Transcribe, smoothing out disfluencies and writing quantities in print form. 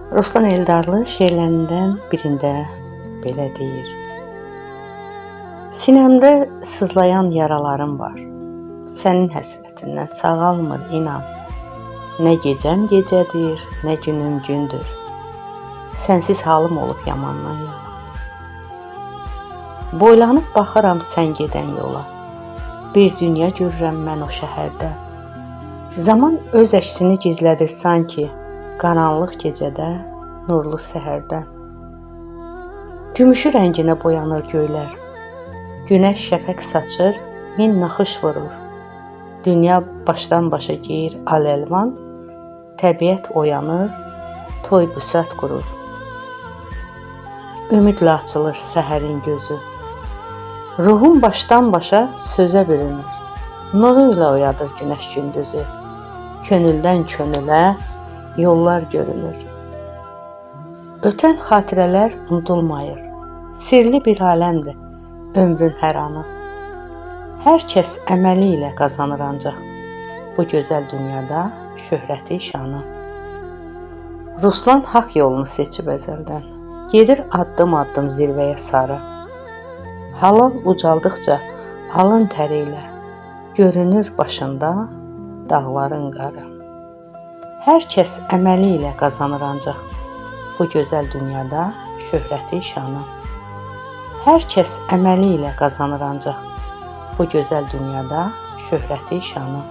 Ruslan Eldarlı şeirlərindən birində belə deyir: Sinəmdə sızlayan yaralarım var, sənin həsrətindən sağalmır inan. Nə gecəm gecədir, nə günüm gündür, sənsiz halım olub yamandan yaman. Boylanıb baxıram sən gedən yola, bir dünya görürəm mən o şəhərdə. Zaman öz əksini gizlədir sanki, qaranlıq gecədə, nurlu səhərdə. Gümüşü rənginə boyanır göylər, günəş şəfəq saçır, min naxış vurur. Dünya başdan başa geyir al-əlvan, təbiət oyanır, toy büsət qurur. Ümidlə açılır səhərin gözü, ruhum başdan başa sözə bürünür. Nuru ilə oyadır günəş gündüzü, könüldən könülə yollar görünür. Ötən xatirələr unudulmayır, sirli bir aləmdir ömrün hər anı. Hər kəs əməli ilə qazanır ancaq bu gözəl dünyada şöhrəti şanı. Ruslan haqq yolunu seçib əzəldən, gedir addım-addım zirvəyə sarı. Halal ucaldıqca alın təri ilə görünür başında dağların qarı. Hər kəs əməli ilə qazanır ancaq bu gözəl dünyada şöhrəti şanı. Hər kəs əməli ilə qazanır ancaq bu gözəl dünyada şöhrəti şanı.